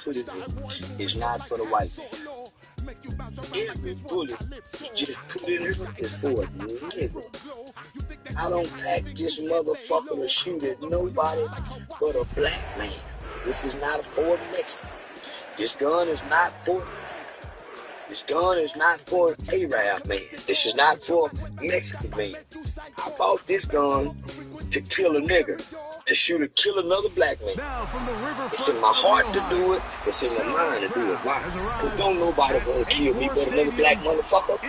Put it in. It's not for the white man. Every bullet you just put in here is for a nigga. I don't pack this motherfucker to shoot at nobody but a black man. This is not for a Mexican. This gun is not for This gun is not for an Arab man. This is not for a Mexican man. I bought this gun to kill a nigga, to kill another black man. It's in my heart to do it. It's in my mind to do it. Why? Because don't nobody want to kill me but another black motherfucker.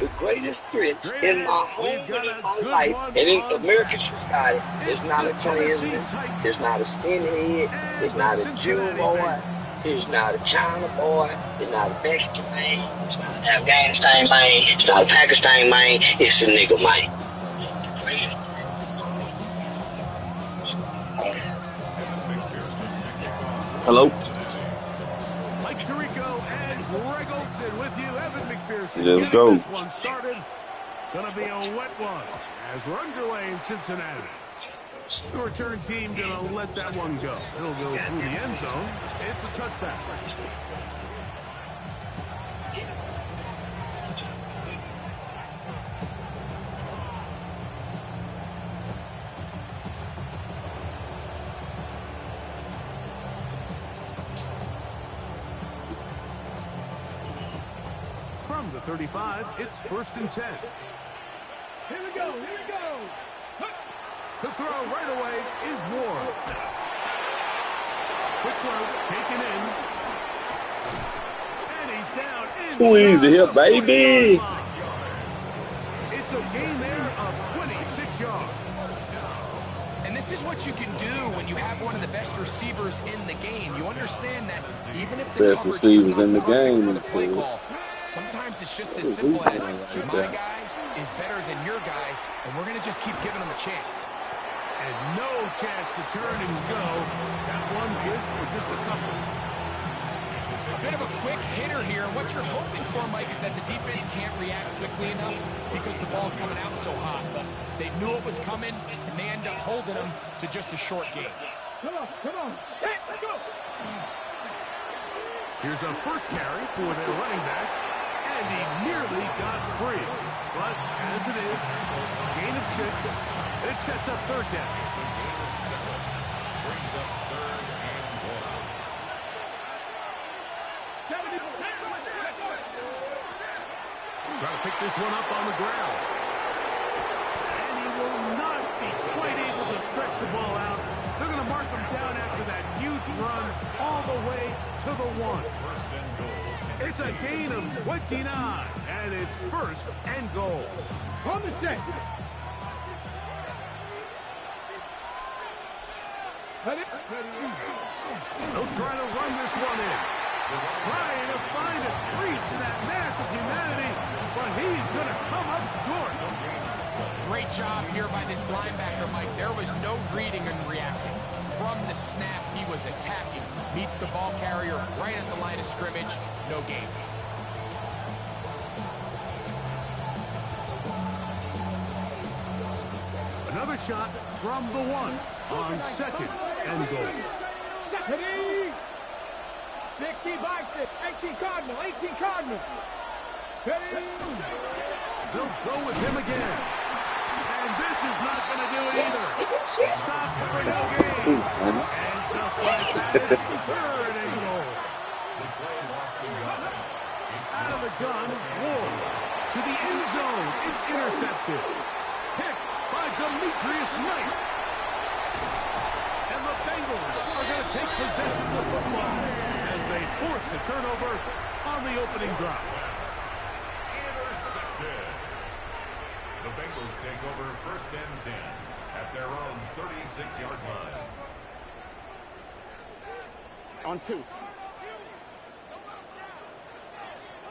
The greatest threat in my home and in my life and in American society is not a Klansman. It's not a skinhead. It's not a Jew boy. It's not a China boy. It's not a Mexican man. It's not an Afghanistan man. It's not a Pakistan man. It's a nigga man. The greatest. Hello. Mike Tirico and Greg Olson with you. Evan McPherson. Let's go. This one started. It's going to be a wet one as we're underway in Cincinnati. The return team going to let that one go. It'll go through the end zone. It's a touchback. From the 35, it's 1st and 10. Here we go. To throw right away is Ward. Quick throw, taken in. And he's down. Too easy here, baby. It's a gain there of 26 yards. And this is what you can do when you have one of the best receivers in the game. You understand that even if the Best receivers in the game. for the play call, sometimes it's just as simple as my guy is better than your guy, and we're going to just keep giving him a chance. And no chance to turn and go. That one good for just a couple. A bit of a quick hitter here. What you're hoping for, Mike, is that the defense can't react quickly enough because the ball's coming out so hot. But they knew it was coming, and they end up holding them to just a short game. Come on. Hey, let's go. Here's a first carry for their running back, and he nearly got free. But as it is, gain of 6, it sets up 3rd down. It's a gain of 7. Brings up 3rd and 1. Trying to pick this one up on the ground. And he will not be quite able to stretch the ball out. They're going to mark him down after that huge run all the way to the 1. First and goal. It's a gain of 29, and it's 1st and goal. On the set. They'll try to run this one in. Trying to find a crease in that mass of humanity, but he's going to come up short. Great job here by this linebacker, Mike. There was no reading and reacting. From the snap, he was attacking. Meets the ball carrier right at the line of scrimmage. No gain. Another shot from the 1 on 2nd and goal. 60 boxes, 18 Cardinal. They'll go with him again. And this is not going to do it either. Stop for no gain. And just like that, it's the 3rd and goal. Out of the gun, Ward. To the end zone. It's intercepted. Picked by Demetrius Knight. And the Bengals are going to take possession of the football as they force the turnover on the opening drive. Intercepted. The Bengals take over 1st and 10 at their own 36-yard line. On 2.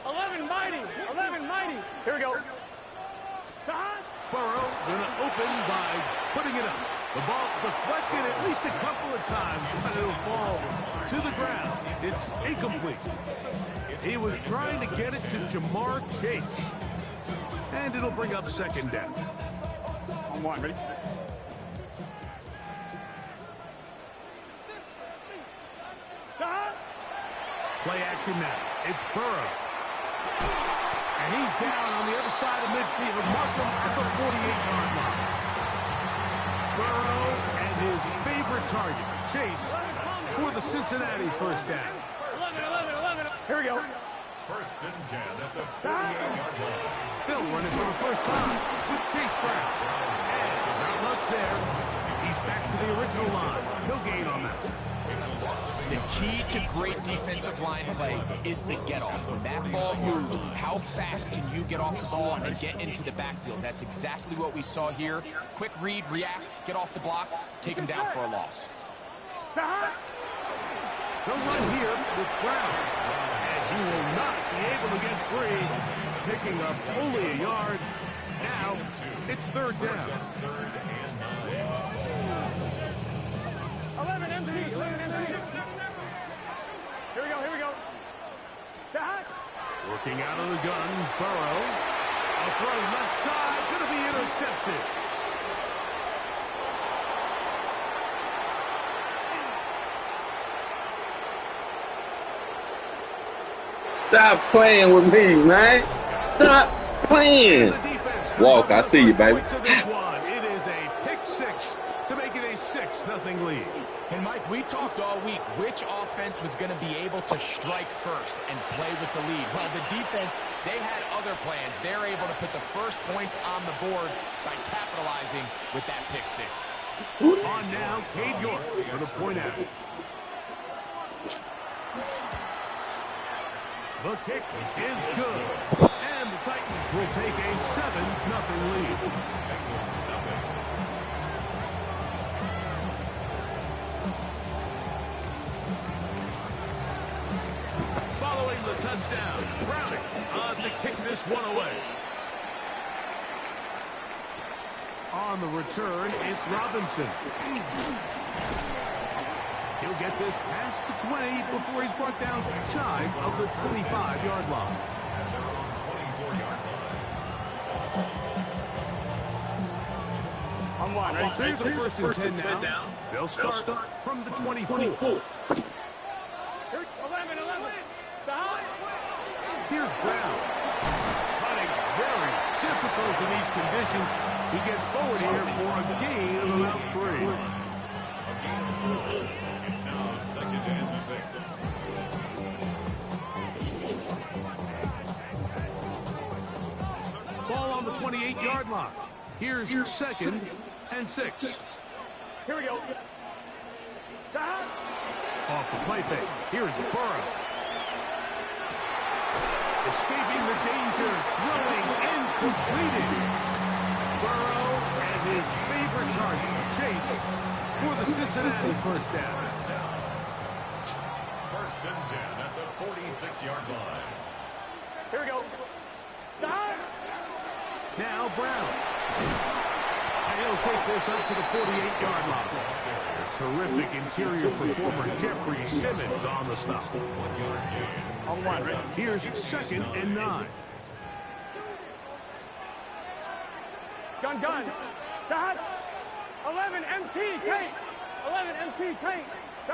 11 mighty. Here we go. Burrow going to open by putting it up. The ball deflected at least a couple of times, but it'll fall to the ground. It's incomplete. He was trying to get it to Jamar Chase. And it'll bring up 2nd down. On 1, ready? Play action now. It's Burrow. And he's down on the other side of midfield. Mark him at the 48-yard line. Burrow and his favorite target, Chase, for the Cincinnati first down. 11. Here we go. First and 10 at the 48-yard line. They'll run it for the first time with Chase Brown. And not much there. He's back to the original line. No gain on that. The key to great defensive line play is the get-off. When that ball moves, how fast can you get off the ball and get into the backfield? That's exactly what we saw here. Quick read, react, get off the block, take him down for a loss. They'll run here with Brown. And he will not be able to get free, picking up only a yard. Now, it's third down. 11 empty. Here we go. Working out of the gun, Burrow. A throw left side, going to be intercepted. Stop playing with me, man. Stop playing. Walk, I see you, baby. It is a pick six to make it a 6-0 lead. And Mike, we talked all week which offense was going to be able to strike first and play with the lead. Well, the defense, they had other plans. They're able to put the first points on the board by capitalizing with that pick six. On now, Cade York for the point after. The kick is good. And the Titans will take a 7-0 lead. Following the touchdown, Browning on to kick this one away. On the return, it's Robinson. He'll get this past the 20 before he's brought down shy of the 25-yard line. On one, Ready? right? So here's the first and 10 now. They'll start from the 24. 11. Here's Brown. Running very difficult in these conditions. He gets forward here for a gain of about 3. It's now 2nd and 6. Ball on the 28-yard line. Here's 2nd and 6. Here we go. Off the play fake. Here's Burrow. Escaping the danger, throwing and completed. Burrow and his favorite target, Chase, for the Cincinnati first down. First and 10 at the 46-yard line. Here we go. Now Brown. And he'll take this up to the 48-yard line. Terrific interior performer Jeffrey Simmons on the stop. On one. Here's 2nd and 9. Gun. 11 MT Kate. 11 MT Kate. A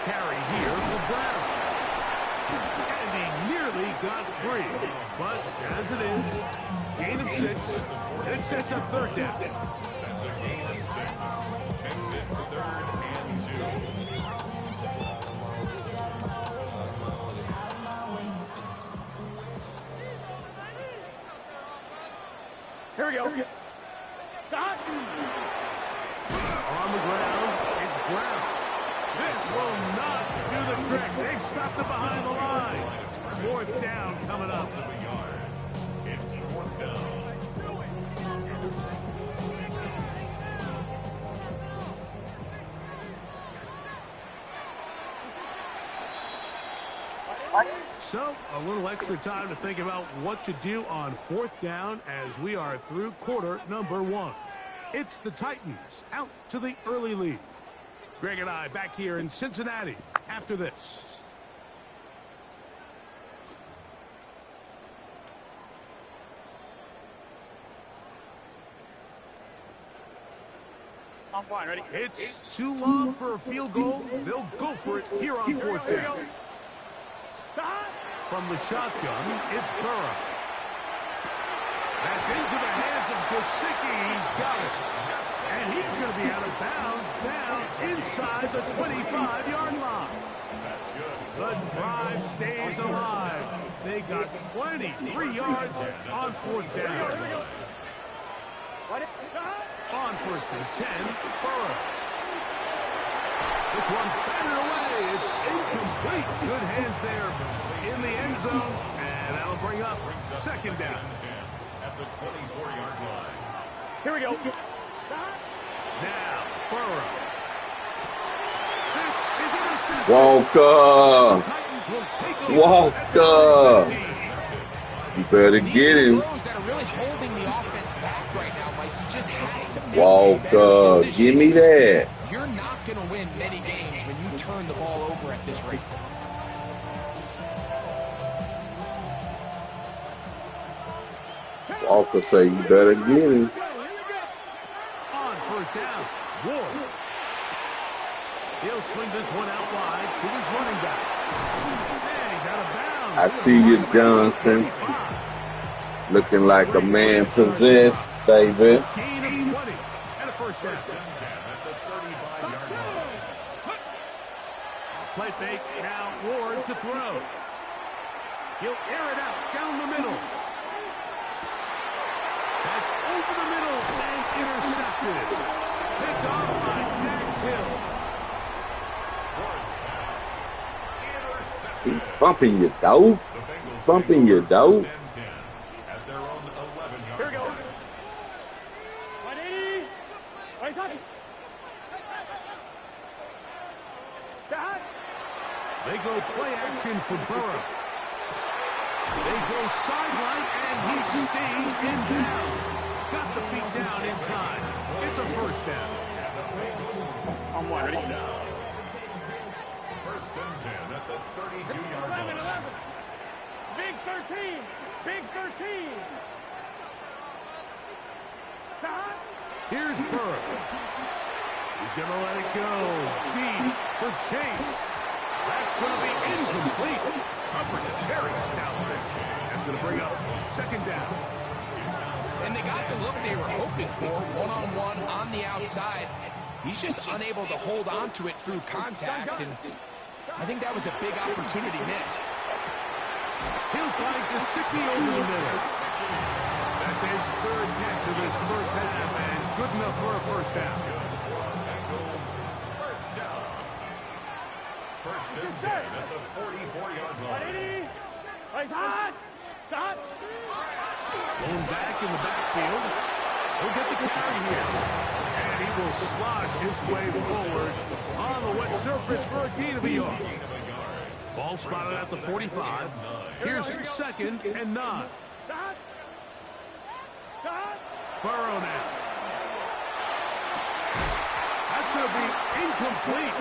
carry here for Brown. And he nearly got free. But as it is, gain of 6, and it sets up third down. That's a gain of 6. Makes it 3rd and 2. Here we go. On the ground, it's Brown. This will not do the trick. They've stopped it behind the line. 4th down coming up. It's 4th down. So, a little extra time to think about what to do on 4th down as we are through quarter number 1. It's the Titans out to the early lead. Greg and I back here in Cincinnati after this. I'm fine. Ready? It's too long for a field goal. They'll go for it here on fourth down. From the shotgun, it's Burrow. That's into the hands of Gesicki. He's got it. And he's going to be out of bounds down inside the 25-yard line. The drive stays alive. They got 23 yards on fourth down. On first and 10, Burrow. This one's batted away. It's incomplete. Good hands there in the end zone. And that'll bring up second down. At the 24-yard line. Here we go. Now, Burrow. This is intercepted. Walker. Titans will take over at the Walker. 50. You better These get are him. throws that are really holding the offense back right now, Mike. He just has to make Walker, better decisions. give me that. You're not going to win many games when you turn the ball over at this rate. Walker say you better get him. On first down, Ward. He'll swing this one out wide to his running back. And he's out of bounds. I see you, Johnson. Looking like a man possessed, David. Gain of 20 and a first down. Play fake, now Ward to throw. He'll air it out down the middle. That's over the middle and intercepted. Picked off by Dax Hill. He bumping you, dog. Bumping you, dog. At their own 11-yard Here we go. line. 180. Right side. Dad. They go play action for Burrow. They go sideline, and he stays in bounds. Got the feet down in time. It's a first down. I'm one. Ready? First and 10 at the 32-yard 11, line. 11. Big 13. Big 13. Dad. Here's Burrow. He's going to let it go. Deep for Chase. That's going to be incomplete. Covered it very stoutly. That's going to bring up second down. And they got the look they were hoping for, one-on-one on the outside. He's just unable to hold on to it through contact, and I think that was a big opportunity missed. He'll find Gesicki over the middle. That's his third catch of this first half, and good enough for a first down. First down. First and 10 at the 44-yard line. 180. Right side. Stop. Going back in the backfield. He'll get the carry here. And he will slosh his way forward on the wet surface for a gain of a yard. Ball spotted at the 45. Here's second and 9. Stop. Stop. Burrow now. That's going to be incomplete.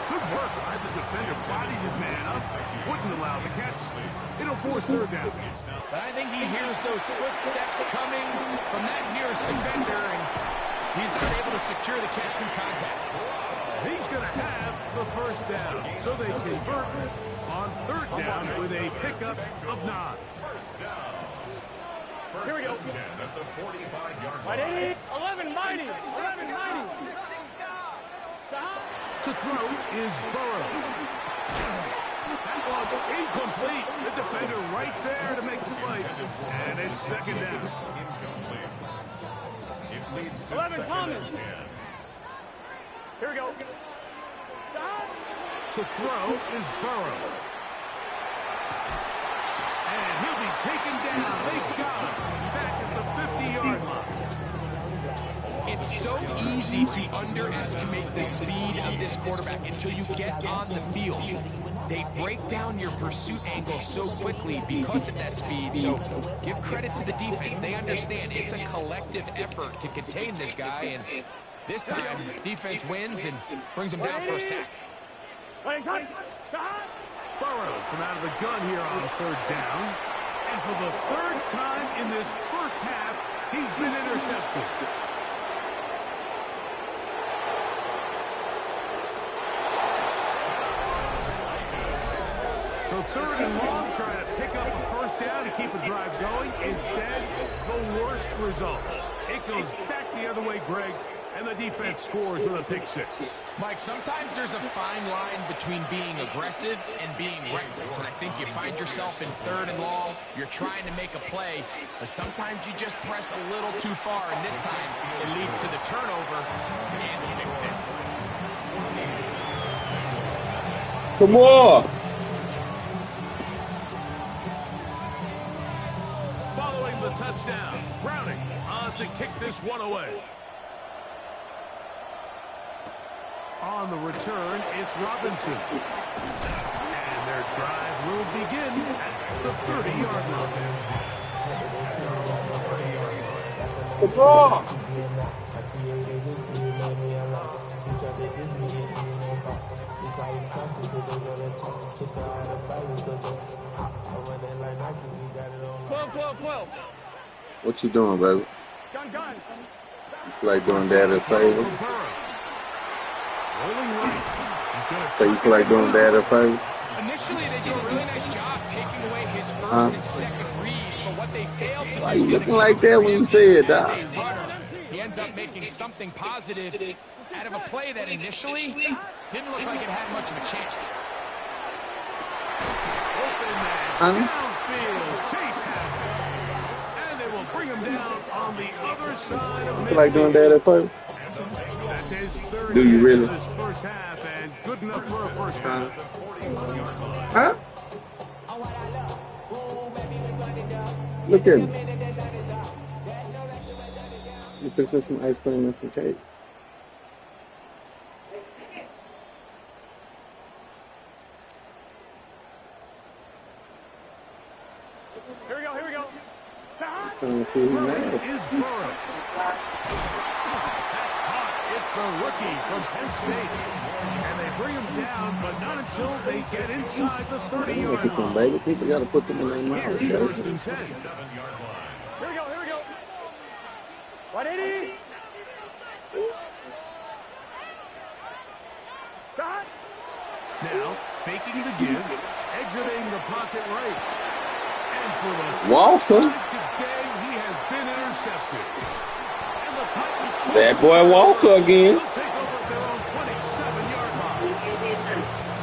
Good work by the defender. Bodied his man up. Wouldn't allow the catch. It'll force third down. But I think he hears those footsteps coming from that nearest defender, and he's not able to secure the catch through contact. He's going to have the first down. So they convert on third down with a pickup of 9. Here we go. First and 10 at the 45-yard line. 180. 11, 90. 11, 90. Stop. To throw is Burrow. That ball incomplete. The defender right there to make the play. And it's second down. Incomplete. It leads to 11, second Thomas. and 10. Here we go. Stop. To throw is Burrow. And he'll be taken down. They got him back at the 50-yard line. It's so easy to underestimate the speed of this quarterback until you get on the field. They break down your pursuit angle so quickly because of that speed. So give credit to the defense. They understand it's a collective effort to contain this guy. And this time, defense wins and brings him down for a sack. Right side. Stop. Burrow from out of the gun here on third down. And for the third time in this first half, he's been intercepted. So 3rd and long, trying to pick up a first down to keep a drive going. Instead, the worst result. It goes back the other way, Greg, and the defense scores with a pick six. Mike, sometimes there's a fine line between being aggressive and being reckless. And I think you find yourself in 3rd and long, you're trying to make a play, but sometimes you just press a little too far, and this time it leads to the turnover and the pick six. Come on. Following the touchdown, Browning on to kick this one away. On the return, it's Robinson. And their drive will begin at the 30-yard line. Come on. What you doing, baby? Gun. You feel like doing Dad a favor? So you feel like doing Dad a favor? Initially, they do a really nice job taking away his first and second read, but what they failed to do... Why you looking like that when you say it, Doc? He ends up making something positive out of a play that initially didn't look like it had much of a chance. Downfield, Chase has it. And they will bring him down on the other side of You feel like doing Dad a favor? That's his 3rd Do you really? this first half, and good enough for a first half. Huh? Look at me. You fix me some ice cream and some cake. Here we go. Trying to see who next. Is Burrow. That's caught. It's the rookie from Penn State. And they bring him down, but not until they get inside the 30-yard line. Baby, people got to put them in their mouth. Here's 1st and 10. Here we go. 180. Got. Now, faking the give, exiting the pocket right. And for the Walker. today, he has been intercepted. And the Titans... That boy Walker again. will take over at their own 27-yard line.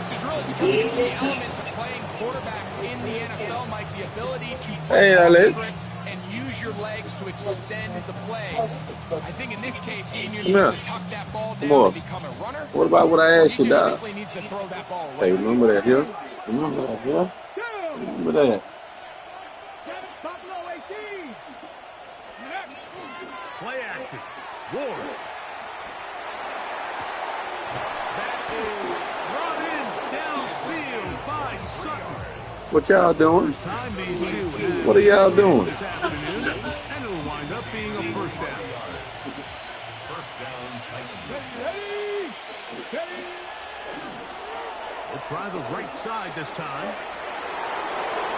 This is really becoming a key element to playing quarterback in the NFL, Mike, the ability to Hey, Alex. and use your legs to extend the play. I think in this case, he needs Come here. to tuck that ball down Come on. and become a runner. What about what I asked He you, just Doc? simply needs to throw that ball away. Hey, remember that here? Remember that here? Remember that? Buffalo 18. Play action. Ward. That is run in downfield by Sutton. What y'all doing? Time these two What are y'all doing? this afternoon, and it'll wind up being a first down. We'll try the right side this time.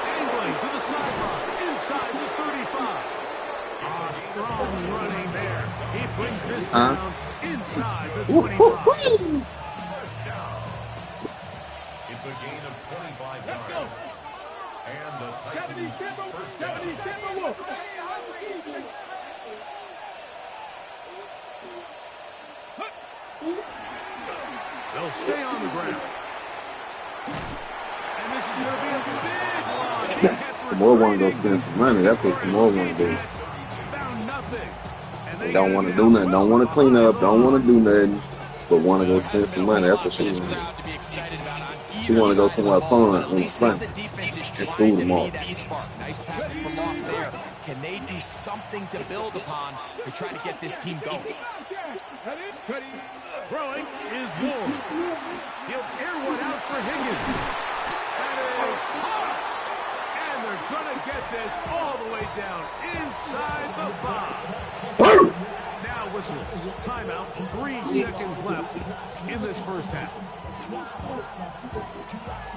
Angling to the sideline, inside the 35. Strong running there. He brings this down inside the 25. First down. It's a gain of 25 yards. And the Titans first down. They'll stay on the ground. And this is going to be a big one. Kamor want to go spend some money. That's what Kamor want to do. Found nothing. And They don't want to do nothing. Don't want to clean up. Don't want to do nothing. But want to go spend some money. That's what she wants. She want to go somewhere fun on the front. And school tomorrow. Nice tackle for loss there. Can they do something to build upon to try to get this team going? Throwing is Ward. He'll air one out for Higgins. That is hot. And they're going to get this all the way down inside the 5. Now whistles. Timeout. 3 seconds left in this first half.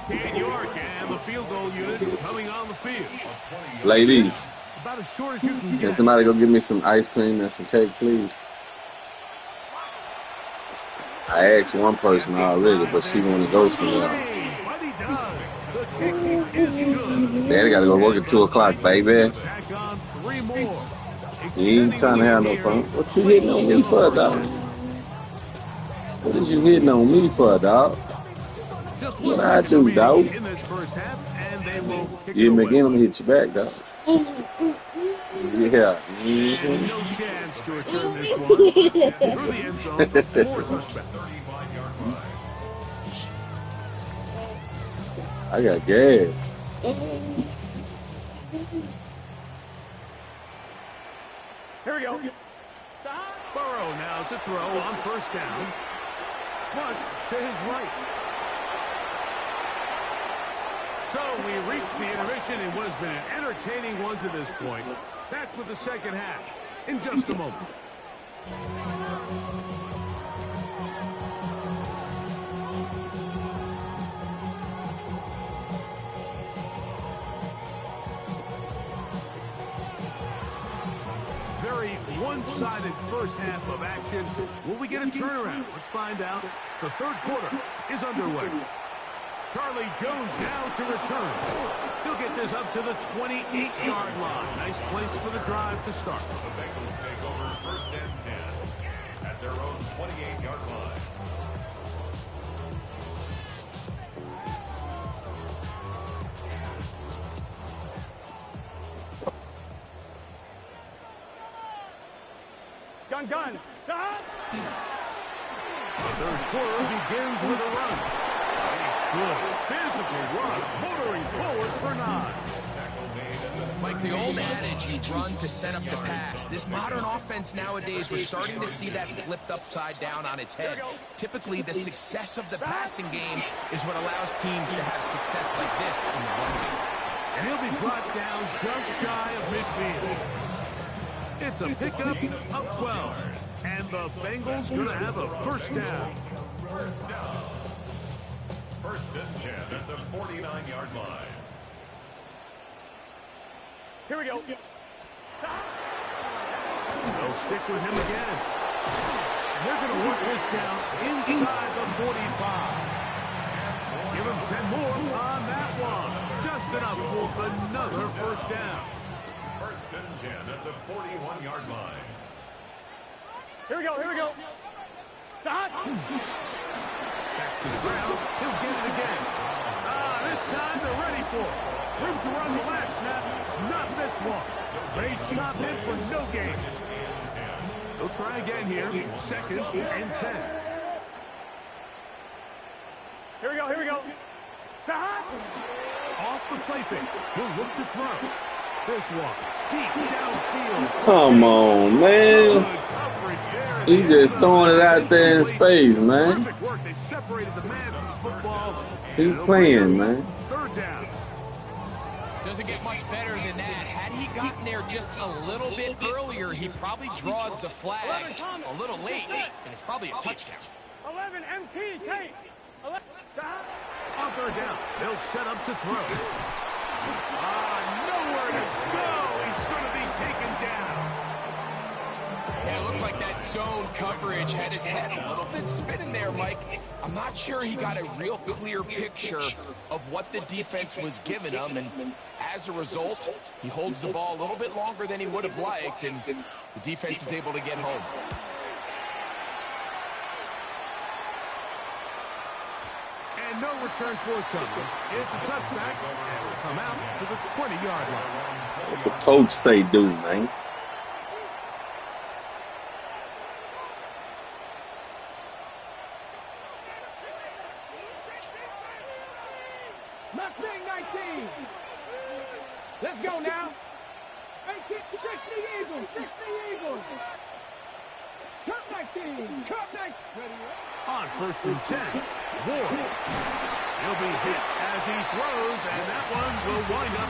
Dan York and the field goal unit coming on the field. Ladies, About as short as you can can get. somebody go get me some ice cream and some cake, please? I asked one person already, but she want to go somewhere. But he does. The kick is good. Daddy got to go work at 2 o'clock, baby. Tack on 3 more. You ain't trying to have no fun. What you hitting on me for, dog? What is you hitting on me for, dog? Just What 1 I second do, remaining dog? in this first half, and they will kick You it away. again, I'm gonna hit you back, dog. Yeah. And no chance to return this one through the end zone for a touchback. 35-yard line. I got gas. Here we go. Burrow now to throw on first down. Flush to his right. So we reach the intermission in what has been an entertaining one to this point. Back with the second half in just a moment. Very one-sided first half of action. Will we get a turnaround? Let's find out. The third quarter is underway. Charlie Jones now to return. He'll get this up to the 28-yard line. Nice place for the drive to start. The Bengals take over first and 10 at their own 28-yard line. Gun. The third quarter begins with a run. Good physical run, motoring forward for 9. Like the old adage, you run to set up the pass. This modern offense nowadays, we're starting to see that flipped upside down on its head. Typically, the success of the passing game is what allows teams to have success like this in the run game. And he'll be brought down just shy of midfield. It's a pickup of 12. And the Bengals going to have a first down. First down. First and 10 at the 49-yard line. Here we go. They'll stick with him again. And they're going to work this down inside the 45. Give him 10 more on that one. Just enough for another first down. First and 10 at the 41-yard line. Here we go. Stop. Back to the ground. He'll get it again. This time they're ready for it. Room to run the last snap. Not this one. They stop him for no gain. They'll try again here. Second and 10. Here we go. Stop. Off the play fake. He'll look to throw. This one. Deep downfield. Come on, man. Good coverage there. He just throwing it out there in space, man. Perfect work. They separated the man from the football. He playing, man. Third down. Doesn't get much better than that. Had he gotten there just a little bit earlier, he probably draws the flag a little late, and it's probably a touchdown. 11 MTK. 11. Stop. On third down, they'll set up to throw. Nowhere to go. He's going to be taken down. Yeah, it looked like that zone coverage had his head a little bit spinning there, Mike. I'm not sure he got a real clear picture of what the defense was giving him, and as a result, he holds the ball a little bit longer than he would have liked, and the defense is able to get home. And no returns forthcoming. It's a touchback, and it'll come out to the 20-yard line. What the coach say do, man? Mustang 19. Let's go now. 60 Eagles. Cup 19. On first and 10, Ward. He'll be hit as he throws, and that one will wind up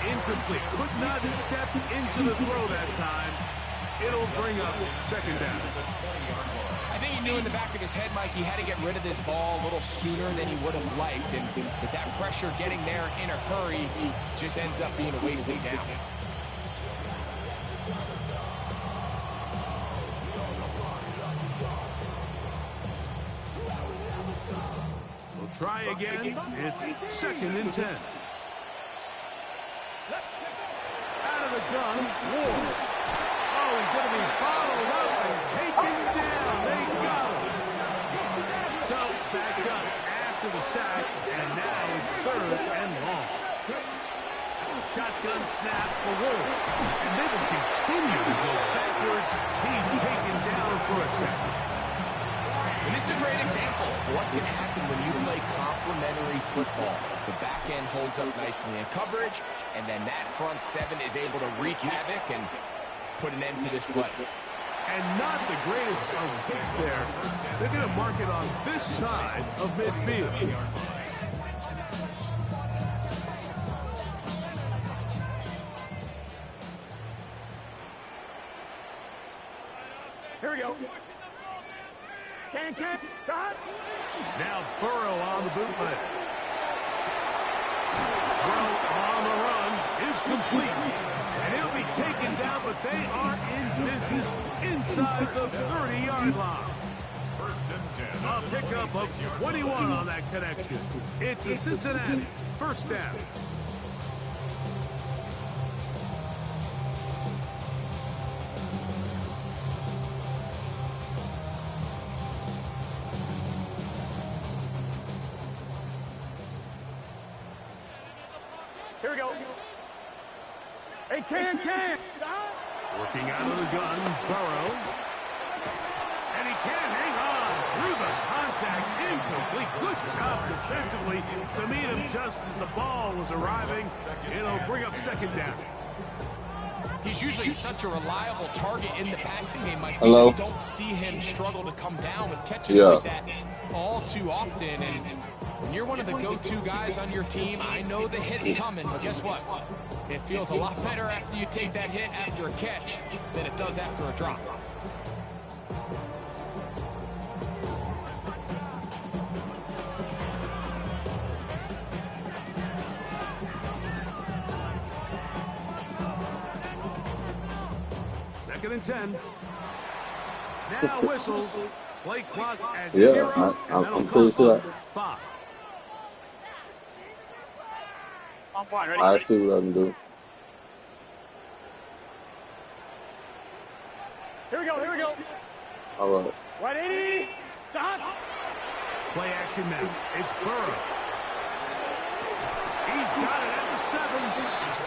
incomplete. Could not step into the throw that time. It'll bring up second down. I think he knew in the back of his head, Mike, he had to get rid of this ball a little sooner than he would have liked, and with that pressure getting there in a hurry, just ends up being a wasted down. Try again. It's second and 10. gun, Ward. Oh, he's going to be followed up and taken down. They got him. So, back up after the sack, and now it's 3rd and long. Shotgun snaps for Ward. And they will continue to go backwards. He's taken down for a second. And this is a great example of what can happen when you play complementary football. The back end holds up nicely in coverage, and then that front 7 is able to wreak havoc and put an end to this play. And not the greatest of kicks there. They're going to mark it on this side of midfield. Here we go. Can. Now Burrow on the bootleg. Burrow on the run is complete. And he'll be taken down, but they are in business inside the 30-yard line. A pickup of 21 on that connection. It's a Cincinnati first down. Here we go. Hey, can. Working out of the gun, Burrow. And he can hang on through the contact. Incomplete. Good job defensively to meet him just as the ball was arriving. It'll bring up 2nd down. He's usually such a reliable target in the passing game, Mike. Hello? We just don't see him struggle to come down with catches like that all too often. And when you're one of the go-to guys on your team, I know the hit's coming, but guess what? It feels a lot better after you take that hit after a catch than it does after a drop. Second and 10. Now whistles. Play clock at 0. Yeah, I'm pretty sure. 5. I'm fine. Ready? I see what I can do. Here we go. All right. 180. Stop. Play action now. It's Burrow. He's got it at the 7.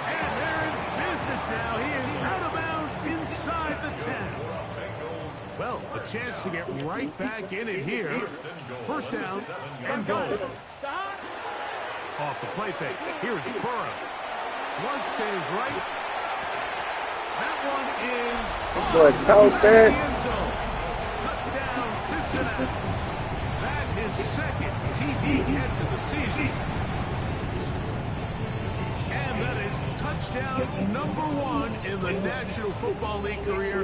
And they're in business now. He is out of bounds inside the 10. Well, a chance to get right back in it here. First down and goal. Off the play fake. Here's Burrow. Flush to his right. That one is Boy, count that. Touchdown, Cincinnati. That is second TD catch of the season. And that is touchdown number 1 in the National Football League career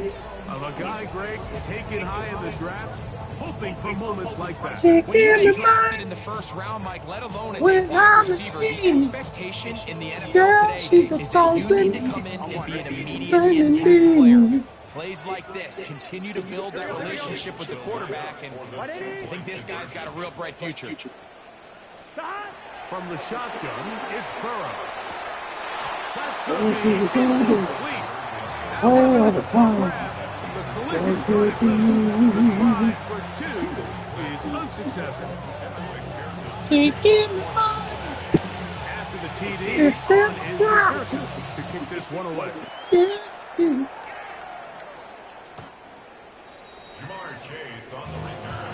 of a guy, Greg, taken high in the draft, hoping for moments like that. When you get drafted in the first round, Mike, let alone as a wide receiver, the expectation in the NFL today is that you need to come in and be an immediate impact player. Plays like this continue to build that relationship with the quarterback, and I think this guy's got a real bright future. From the shotgun, it's Burrow. That's going to be complete. All the time. The collision try for 2 is unsuccessful. After the TD, on is McPherson to kick this one away. Jamar Chase on the return.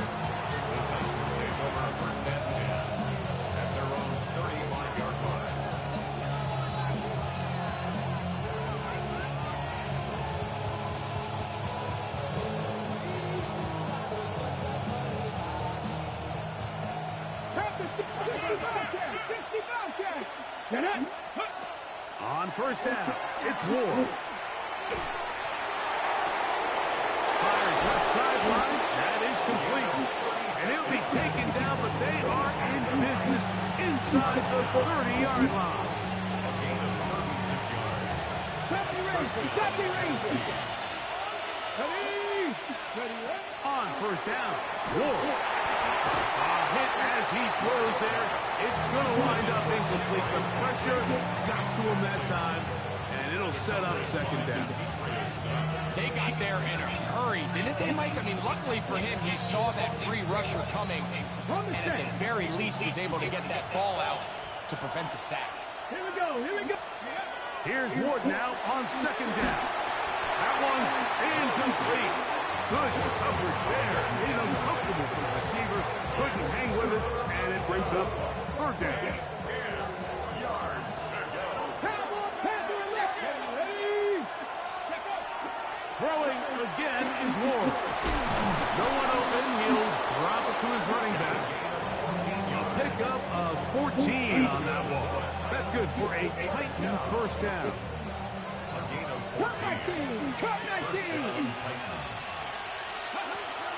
The Titans take over first and 10 at their own 35-yard line. On first down, it's Ward. Fires left sideline. That is complete. And he'll be taken down, but they are in business inside the 30-yard line. A gain of 36 yards. On first down, Ward. A hit as he throws there. It's going to wind up incomplete. The pressure got to him that time, and And it'll set up second down. They got there in a hurry, didn't they, Mike? I mean, luckily for him, he saw that free rusher coming, and at the very least was able to get that ball out to prevent the sack. Here we go, here we go. Here's Ward now on second down. That one's incomplete. Good coverage there. Made uncomfortable for the receiver. Couldn't hang with it, and it brings up third down. Throwing again is Ward. No one open. He'll drop it to his running back. A pickup of 14 on that wall. That's good for a Titan first down. Cut 19, cut 19.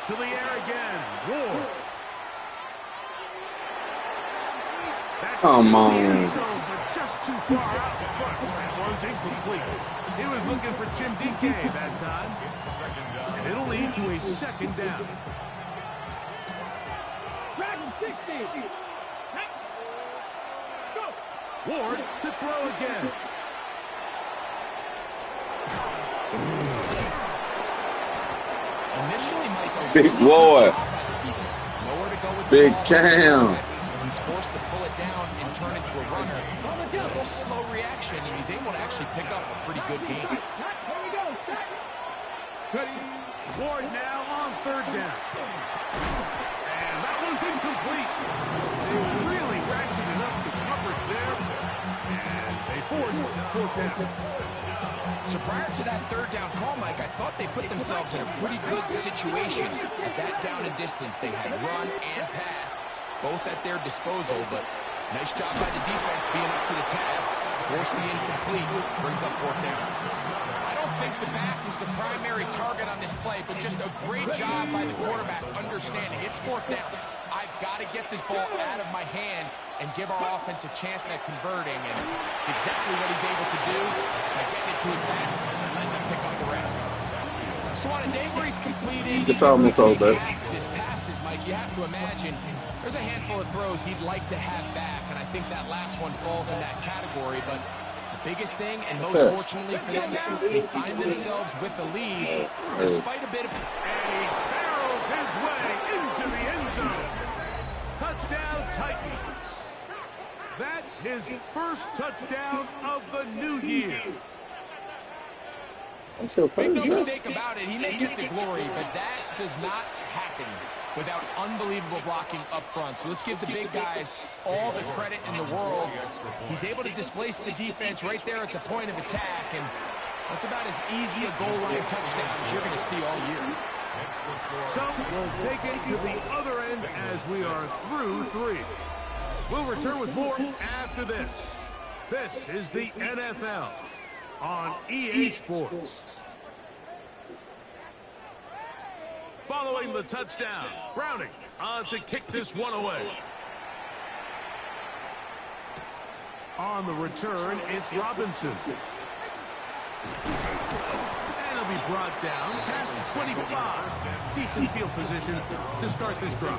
To the air again. Ward. Come on. Just too far out in front. That one's incomplete. He was looking for Jim DK that time. And it'll lead to a second down. Dragon 60. Go. Ward to throw again. Initially, Michael, Big boy. nowhere to go with the Big ball. Cam. He's forced to pull it down and turn into a runner. A little slow reaction, and he's able to actually pick up a pretty good game. Here we go. Start. Ward now on third down. And that one's incomplete. They really ratcheted up the coverage there. And they forced fourth down. So prior to that third down call, Mike, I thought they put themselves in a pretty good situation at that down and distance. They had run and pass, both at their disposal, but nice job by the defense being up to the task. Forced the incomplete, brings up fourth down. I don't think the back was the primary target on this play, but just a great job by the quarterback understanding it's fourth down. I've got to get this ball out of my hand and give our offense a chance at converting, and it's exactly what he's able to do by getting it to his back and letting him pick up the rest. So on a day where he's completing It's almost over. his passes, Mike, you have to imagine there's a handful of throws he'd like to have back, and I think that last one falls in that category, but the biggest thing, and most fortunately for them, they find themselves with the lead despite a bit of... And he barrels his way into the end zone. Touchdown Titans. That his first touchdown of the new year. That's your Make no first. mistake about it, he may get the glory, but that does not happen without unbelievable blocking up front. So let's give the big guys all the credit in the world. He's able to displace the defense right there at the point of attack, and that's about as easy a goal line touchdown as you're going to see all year. So we'll take it to the other end as we are through three. We'll return with more after this. This is the NFL on EA Sports. Following the touchdown, Browning on to kick this one away. On the return, it's Robinson. And he'll be brought down past the 25. Decent field position to start this drive.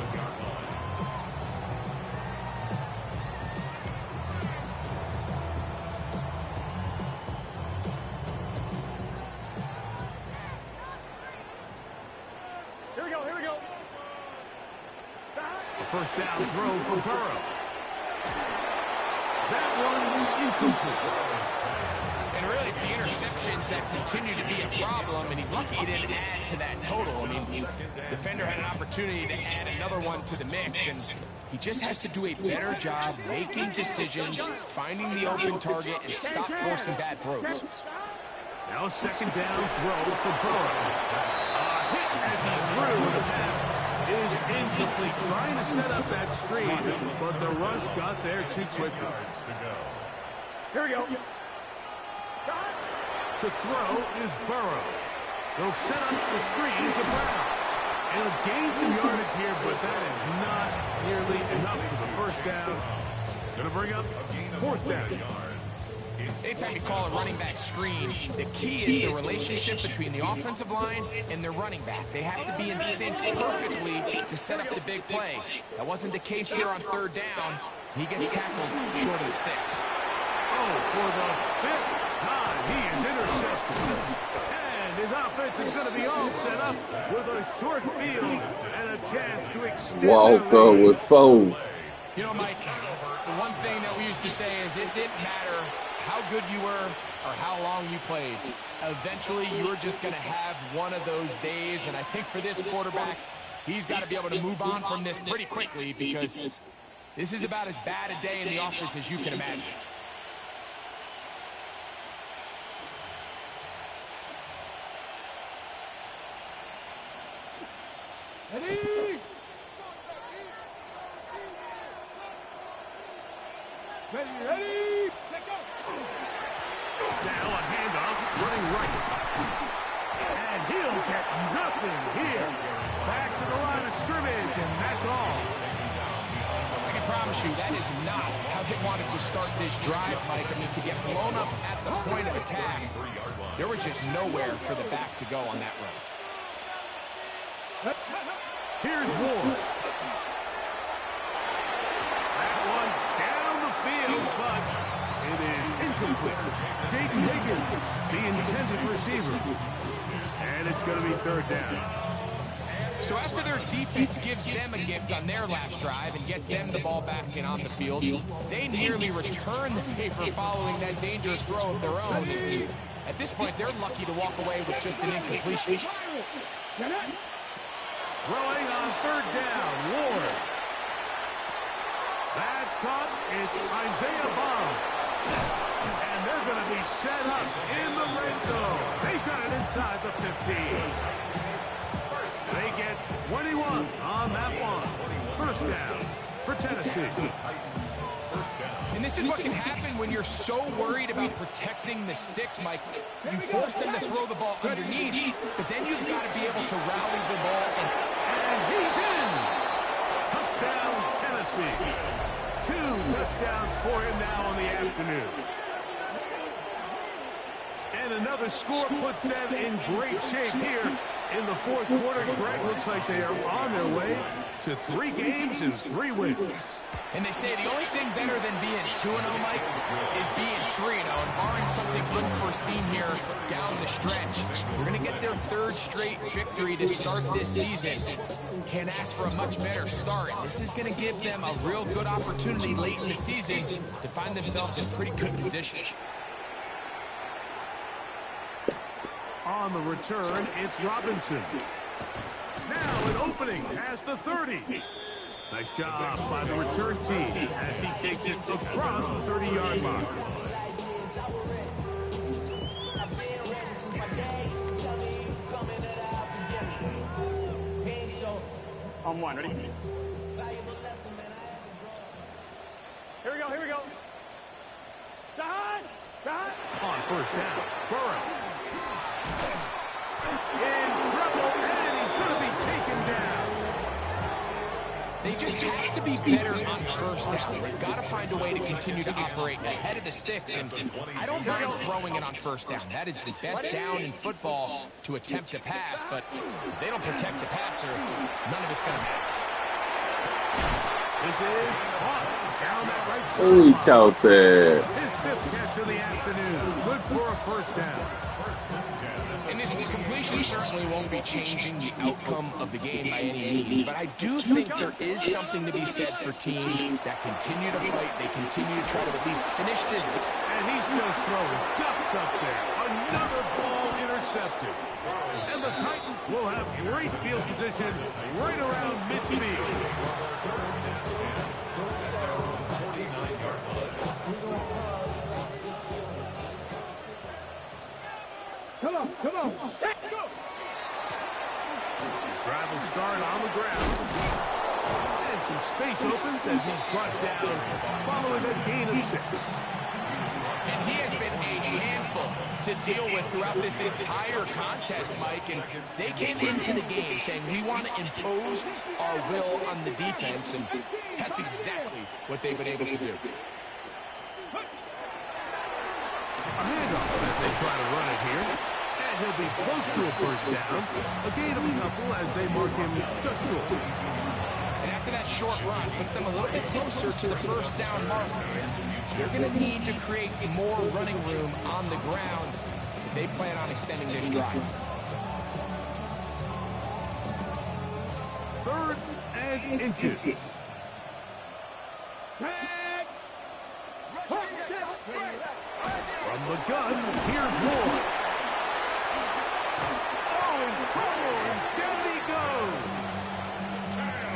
Here we go, here we go. A first down throw for Burrow. That one incomplete. And really, it's the interceptions that continue to be a problem, and he's lucky he didn't add to that total. I mean, the defender had an opportunity to add another one to the mix, and he just has to do a better job making decisions, finding the open target, and stop forcing bad throws. Now a second down throw for Burrow. A hit as he's through, and the pass is incomplete. Trying to set up that screen, but the rush got there too quickly. Here we go. To throw is Burrow. They'll set up the screen to Brown. And he'll gain some yardage here, but that is not nearly enough for the first down. It's going to bring up fourth down. Anytime you call a running back screen, the key is the relationship between the offensive line and their running back. They have to be in sync perfectly to set up the big play. That wasn't the case here on third down. He gets tackled short of the sticks. for the 5th time. He is intercepted. And his offense is going to be all set up with a short field and a chance to extend Walker with 4. You know, Mike, the one thing that we used to say is it didn't matter how good you were or how long you played. Eventually, you were just going to have one of those days, and I think for this quarterback, he's got to be able to move on from this pretty quickly because this is about as bad a day in the office as you can imagine. Ready? Ready? Let go. Now a handoff running right. And he'll get nothing here. Back to the line of scrimmage, and that's all. I can promise you that is not how they wanted to start this drive, Mike. I mean, to get blown up at the point of attack, there was just nowhere for the back to go on that run. Here's Ward. That one down the field, but it is incomplete. Jaden Higgins, the intended receiver. And it's going to be 3rd down. So after their defense gives them a gift on their last drive and gets them the ball back and on the field, they nearly return the favor following that dangerous throw of their own. And at this point, they're lucky to walk away with just an incompletion. Throwing on 3rd down, Ward. That's caught. It's Isaiah Bond. And they're going to be set up in the red zone. They've got it inside the 15. They get 21 on that one. 1st down for Tennessee. And this is what can happen when you're so worried about protecting the sticks, Mike. You force them to throw the ball underneath, but then you've got to be able to rally the ball. And he's in. Touchdown, Tennessee. 2 touchdowns for him now on the afternoon. And another score puts them in great shape here in the 4th quarter. Greg, looks like they are on their way to 3 games and 3 wins. And they say the only thing better than being 2-0, Mike, is being 3-0. And barring something unforeseen here down the stretch, we're going to get their 3rd straight victory to start this season. Can't ask for a much better start. This is going to give them a real good opportunity late in the season to find themselves in pretty good position. On the return, it's Robinson. Now an opening past the 30. Nice job by the return team as he takes it across the 30-yard line. On 1, ready? Here we go, here we go. Jahan! Jahan! On 1st down, Burrow. In trouble, and he's going to be taken down. They just have to be better on 1st down. They've got to find a way to continue to operate ahead of the sticks, and I don't mind throwing it on 1st down. That is the best down in football to attempt to pass, but if they don't protect the passer, none of it's going to matter. This is caught down that right side. Holy cow, there. His 5th catch of the afternoon. Good for a 1st down. And this completion certainly won't be changing the outcome of the game by any means, but I do think there is something to be said for teams that continue to fight. They continue to try to at least finish this. And he's just throwing ducks up there. Another ball intercepted. And the Titans will have great field position right around midfield. Come on, come on. Let's go. Drive will start on the ground. And some space opens as he's brought down following a gain of 6. And he has been a handful to deal with throughout this entire contest, Mike. And they came into the game saying, we want to impose our will on the defense. And that's exactly what they've been able to do. A handoff as they try to run it here. And he'll be close to a 1st down. A gain of a couple as they mark him just short. And after that short run, puts them a little bit closer to the 1st down marker. they're going to need to create more running room on the ground if they plan on extending this drive. 3rd and inches. From the gun, here's Ward. Oh, in trouble, and down he goes.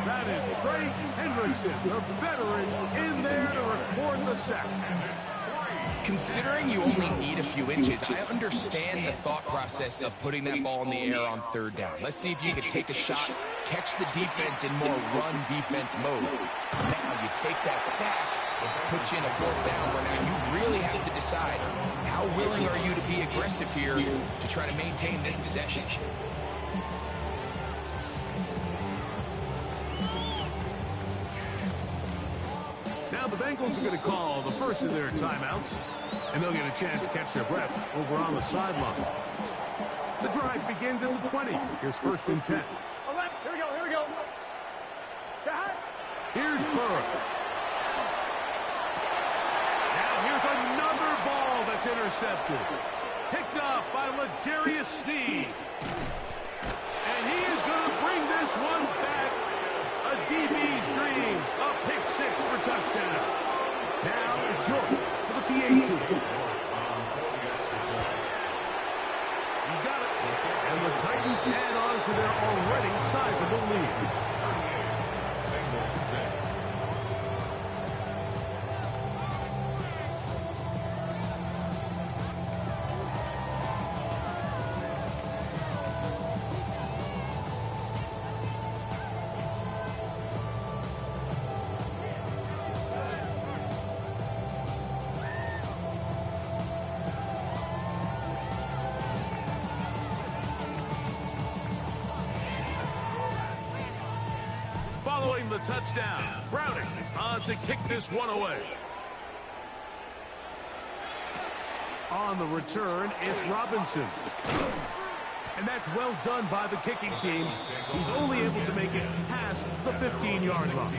That is Trey Hendrickson, the veteran, in there to record the sack. Considering you only need a few inches, I understand the thought process of putting that ball in the air on 3rd down. Let's see if you can take a shot, catch the defense in more run defense mode. Now you take that sack, put you in a 4th down where now you really have to decide how willing are you to be aggressive here to try to maintain this possession. Now the Bengals are going to call the first of their timeouts, and they'll get a chance to catch their breath over on the sideline. The drive begins at the 20. Here's 1st and 10. Here we go, here we go. Here's Burrow. Now here's another ball that's intercepted. Picked up by L'Jarius Sneed. And he is going to bring this one back. A DB's dream. A pick 6 for touchdown. Now it's York for the PAT. He's got it. And the Titans add on to their already sizable lead. Bengals 6. Following the touchdown, Browning on to kick this one away. On the return, it's Robinson. And that's well done by the kicking team. He's only able to make it past the 15-yard line.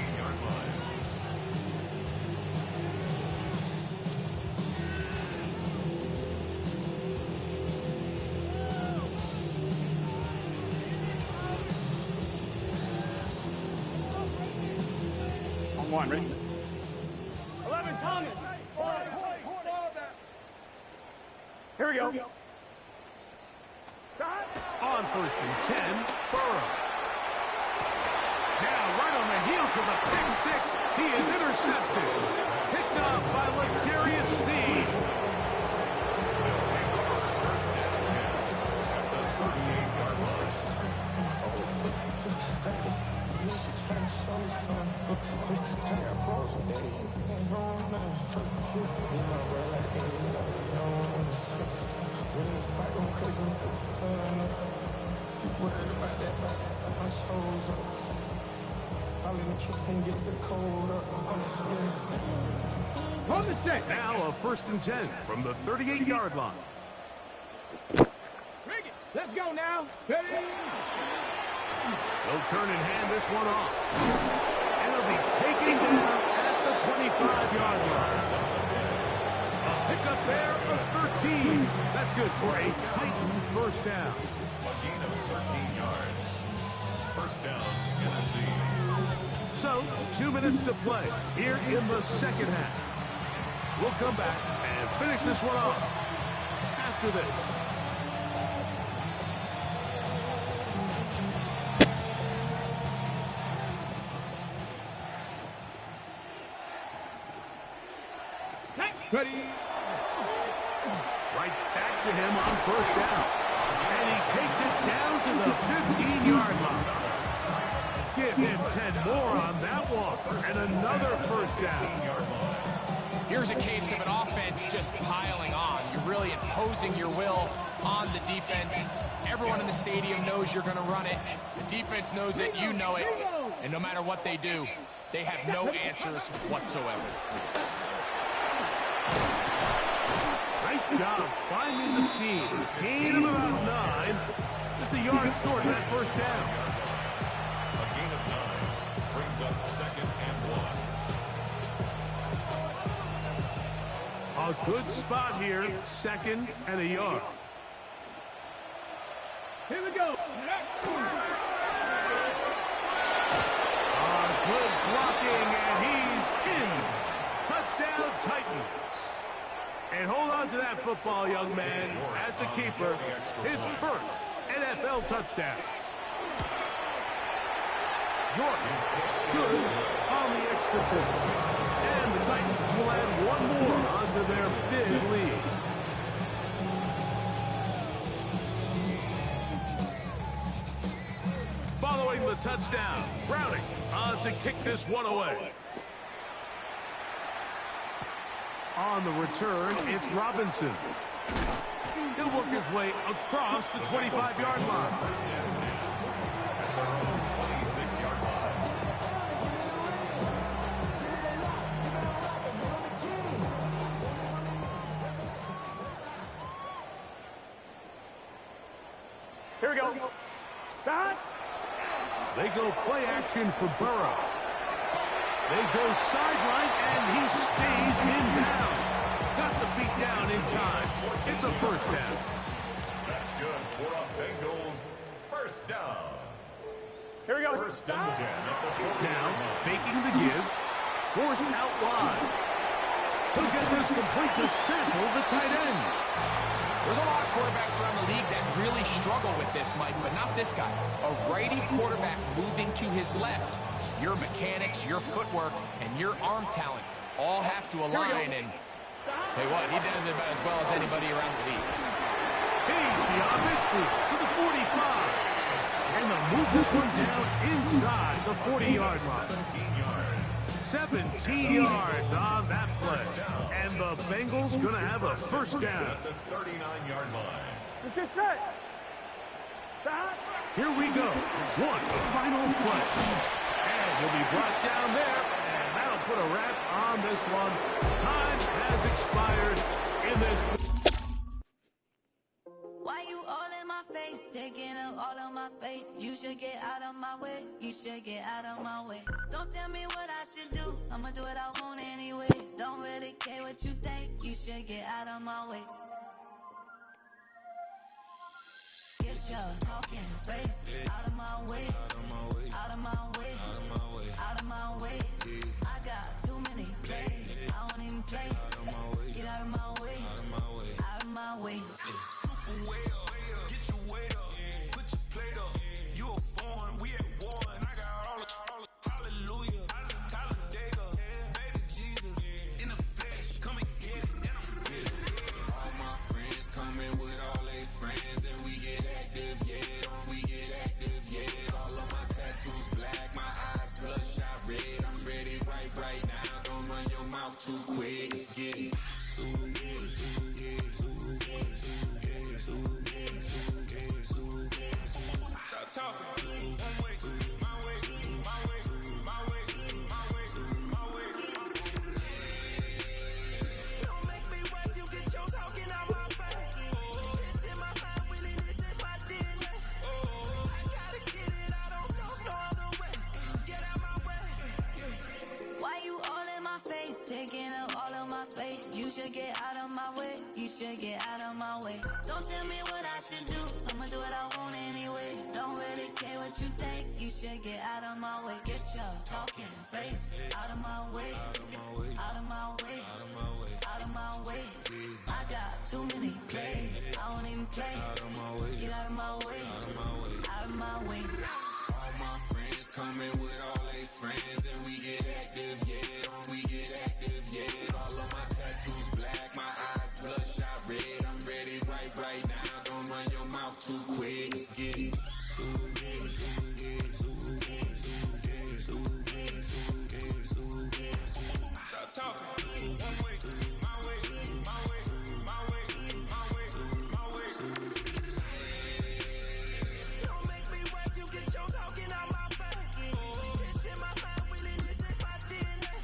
One, ready? 11, Thomas. Here we go. On 1st and 10, Burrow. Now, right on the heels of the pick 6, he is intercepted. Picked up by L'Jarius Sneed. Now a 1st and 10 from the 38-yard line. Let's go now. They'll turn and hand this one off. And it'll be taken down at the 25-yard line. A pickup there of 13. That's good for a Titan 1st down. A gain of 13 yards. 1st down, Tennessee. So, 2 minutes to play here in the 2nd half. We'll come back and finish this one off after this. Ready? Right back to him on 1st down. And he takes it down to the 15-yard line. Give him 10 more on that one. And another 1st down. Here's a case of an offense just piling on. You're really imposing your will on the defense. Everyone in the stadium knows you're going to run it. The defense knows it, you know it. And no matter what they do, they have no answers whatsoever. Nice job finding the seam. Gain of about 9. Just a yard short of that 1st down. A gain of 9 brings up 2nd and 1. A good spot here, 2nd and a yard. Here we go. Good blocking, and he's in. Touchdown, Titans. And hold on to that football, young man. That's a keeper. His first NFL touchdown. York, good on the extra point. And the Titans will add one more onto their big lead. Following the touchdown, Browning on to kick this one away. On the return, it's Robinson. He'll work his way across the 25-yard line. Here we go. Stop. They go play action for Burrow. They go sideline, and he stays in bounds. Got the feet down in time. It's a first down. That's good for a Bengals first down. Here we go. First and 10 at the 40. Now, faking the give. Forced out wide. He'll get this complete to Sample, the tight end. There's a lot of quarterbacks around the league that really struggle with this, Mike, but not this guy. A righty quarterback moving to his left. Your mechanics, your footwork, and your arm talent all have to align, and tell you what, he does it about as well as anybody around the league. He's beyond midfield to the 45. And they'll move this one down inside the 40-yard line. 17 yards on that play. And the Bengals going to have a first down. At the 39-yard line. Let's get set. Stop. Here we go. One final play. And he'll be brought down there. And that'll put a wrap on this one. Time has expired in this. Why you all in my face, taking up all of my space? You should get out of my way, you should get out of my way. Don't tell me what I should do, I'ma do what I want anyway. Don't really care what you think, you should get out of my way. Get your talking face out of my way, out of my way, out of my way. I got too many plays, I don't even play. Get out of my way, out of my way. Too quick, let's get it. Stop talking. One way, my way, my way, my way, my way, my way. Don't make me wait, you get your talking out my face. It's in my mind, really, this is my DNA. I gotta get it, I don't know no other way. Get out my way. Why you all in my face, taking up all of my space? You should get out of my way, you should get out of my way. Don't tell me what I should do, I'ma do what I want anyway. Don't really care what you think, you should get out of my way. Get your talking face out of my way, out of my way, out of my way. I got too many plays, I don't even play. Get out of my way, out of my way. All my friends coming with all their friends, and we get active, yeah. We get active, yeah. All of my tattoos black, my eyes bloodshot red. I'm ready right now. Don't run your mouth too quick. Let's get it. Stop talking. One way, my way, my way, my way, my way, my way. Don't make me wait, you get your talking out my face. It's in my mind, really, this is my DNA.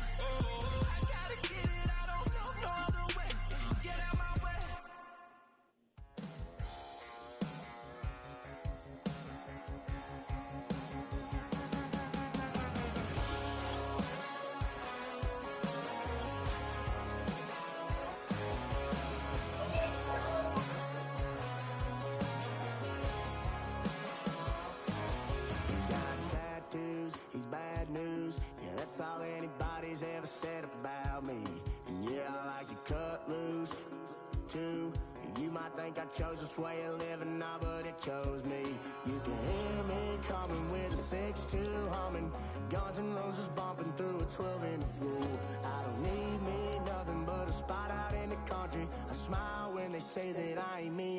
might think I chose this way of living now, but it chose me. You can hear me coming with a 6-2 humming, Guns N' Roses bumping through a 12-inch floor. I don't need me nothing but a spot out in the country. I smile when they say that I ain't me